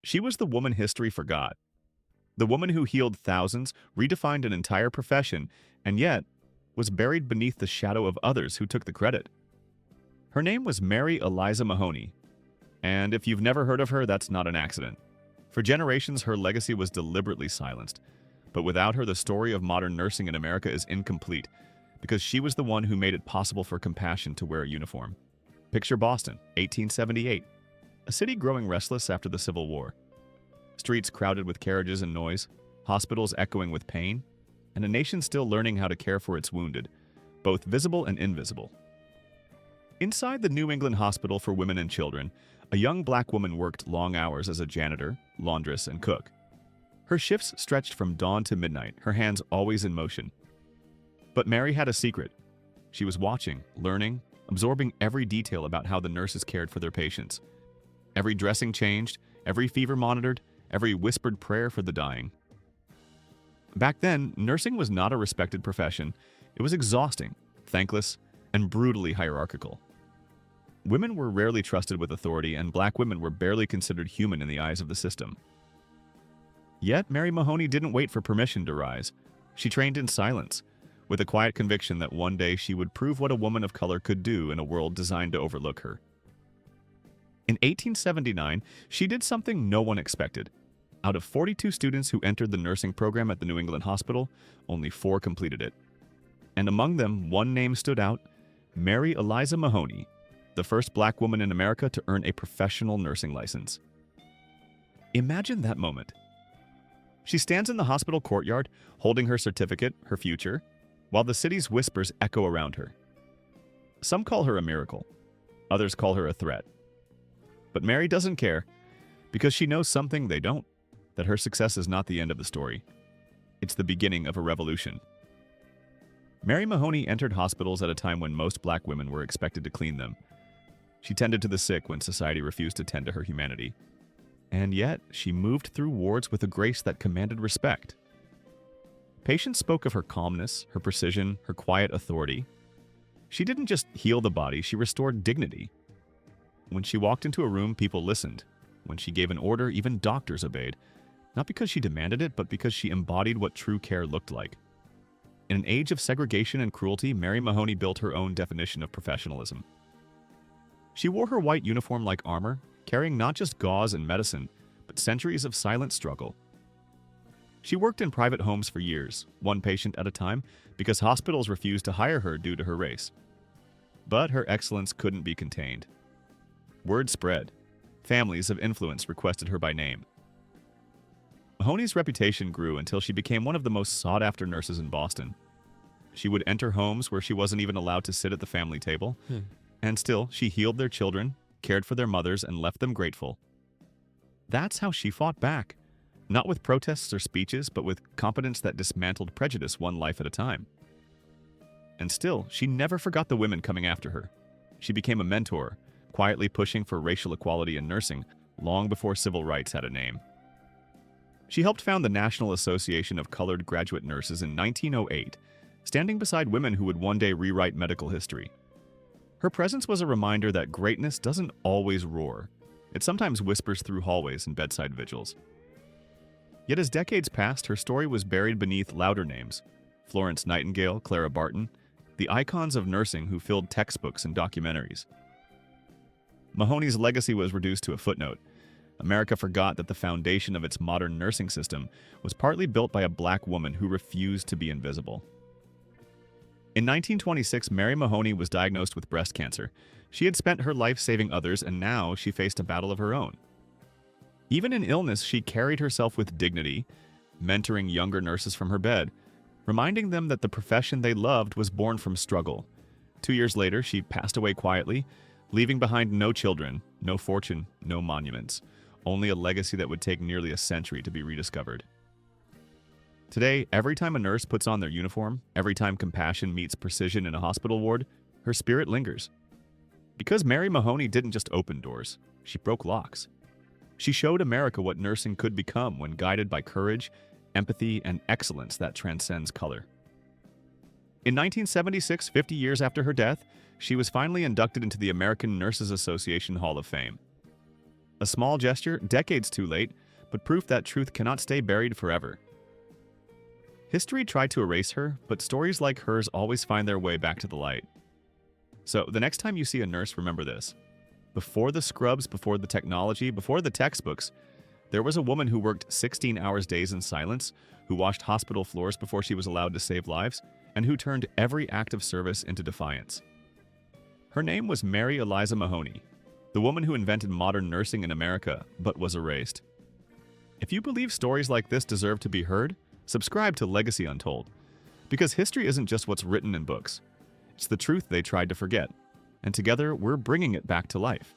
She was the woman history forgot. The woman who healed thousands, redefined an entire profession, and yet was buried beneath the shadow of others who took the credit. Her name was Mary Eliza Mahoney, and if you've never heard of her, that's not an accident. For generations, her legacy was deliberately silenced. But without her, the story of modern nursing in America is incomplete, because she was the one who made it possible for compassion to wear a uniform. Picture Boston, 1878, a city growing restless after the Civil War. Streets crowded with carriages and noise, hospitals echoing with pain, and a nation still learning how to care for its wounded, both visible and invisible. Inside the New England Hospital for Women and Children, a young black woman worked long hours as a janitor, laundress, and cook. Her shifts stretched from dawn to midnight, her hands always in motion. But Mary had a secret. She was watching, learning, absorbing every detail about how the nurses cared for their patients. Every dressing changed, every fever monitored, every whispered prayer for the dying. Back then, nursing was not a respected profession. It was exhausting, thankless, and brutally hierarchical. Women were rarely trusted with authority, and black women were barely considered human in the eyes of the system. Yet, Mary Mahoney didn't wait for permission to rise. She trained in silence, with a quiet conviction that one day she would prove what a woman of color could do in a world designed to overlook her. In 1879, she did something no one expected. Out of 42 students who entered the nursing program at the New England Hospital, only 4 completed it. And among them, one name stood out: Mary Eliza Mahoney, the first black woman in America to earn a professional nursing license. Imagine that moment. She stands in the hospital courtyard, holding her certificate, her future, while the city's whispers echo around her. Some call her a miracle. Others call her a threat. But Mary doesn't care, because she knows something they don't, that her success is not the end of the story. It's the beginning of a revolution. Mary Mahoney entered hospitals at a time when most black women were expected to clean them. She tended to the sick when society refused to tend to her humanity. And yet, she moved through wards with a grace that commanded respect. Patients spoke of her calmness, her precision, her quiet authority. She didn't just heal the body, she restored dignity. When she walked into a room, people listened. When she gave an order, even doctors obeyed. Not because she demanded it, but because she embodied what true care looked like. In an age of segregation and cruelty, Mary Mahoney built her own definition of professionalism. She wore her white uniform like armor, carrying not just gauze and medicine, but centuries of silent struggle. She worked in private homes for years, one patient at a time, because hospitals refused to hire her due to her race. But her excellence couldn't be contained. Word spread. Families of influence requested her by name. Mahoney's reputation grew until she became one of the most sought-after nurses in Boston. She would enter homes where she wasn't even allowed to sit at the family table, and still, she healed their children, cared for their mothers, and left them grateful. That's how she fought back, not with protests or speeches, but with competence that dismantled prejudice one life at a time. And still, she never forgot the women coming after her. She became a mentor, quietly pushing for racial equality in nursing long before civil rights had a name. She helped found the National Association of Colored Graduate Nurses in 1908, standing beside women who would one day rewrite medical history. Her presence was a reminder that greatness doesn't always roar. It sometimes whispers through hallways and bedside vigils. Yet as decades passed, her story was buried beneath louder names: Florence Nightingale, Clara Barton, the icons of nursing who filled textbooks and documentaries. Mahoney's legacy was reduced to a footnote. America forgot that the foundation of its modern nursing system was partly built by a black woman who refused to be invisible. In 1926, Mary Mahoney was diagnosed with breast cancer. She had spent her life saving others, and now she faced a battle of her own. Even in illness, she carried herself with dignity, mentoring younger nurses from her bed, reminding them that the profession they loved was born from struggle. 2 years later, she passed away quietly, leaving behind no children, no fortune, no monuments, only a legacy that would take nearly a century to be rediscovered. Today, every time a nurse puts on their uniform, every time compassion meets precision in a hospital ward, her spirit lingers. Because Mary Mahoney didn't just open doors, she broke locks. She showed America what nursing could become when guided by courage, empathy, and excellence that transcends color. In 1976, 50 years after her death, she was finally inducted into the American Nurses Association Hall of Fame. A small gesture, decades too late, but proof that truth cannot stay buried forever. History tried to erase her, but stories like hers always find their way back to the light. So the next time you see a nurse, remember this. Before the scrubs, before the technology, before the textbooks, there was a woman who worked 16 hours days in silence, who washed hospital floors before she was allowed to save lives, and who turned every act of service into defiance. Her name was Mary Eliza Mahoney, the woman who invented modern nursing in America, but was erased. If you believe stories like this deserve to be heard, subscribe to Legacy Untold. Because history isn't just what's written in books. It's the truth they tried to forget. And together, we're bringing it back to life.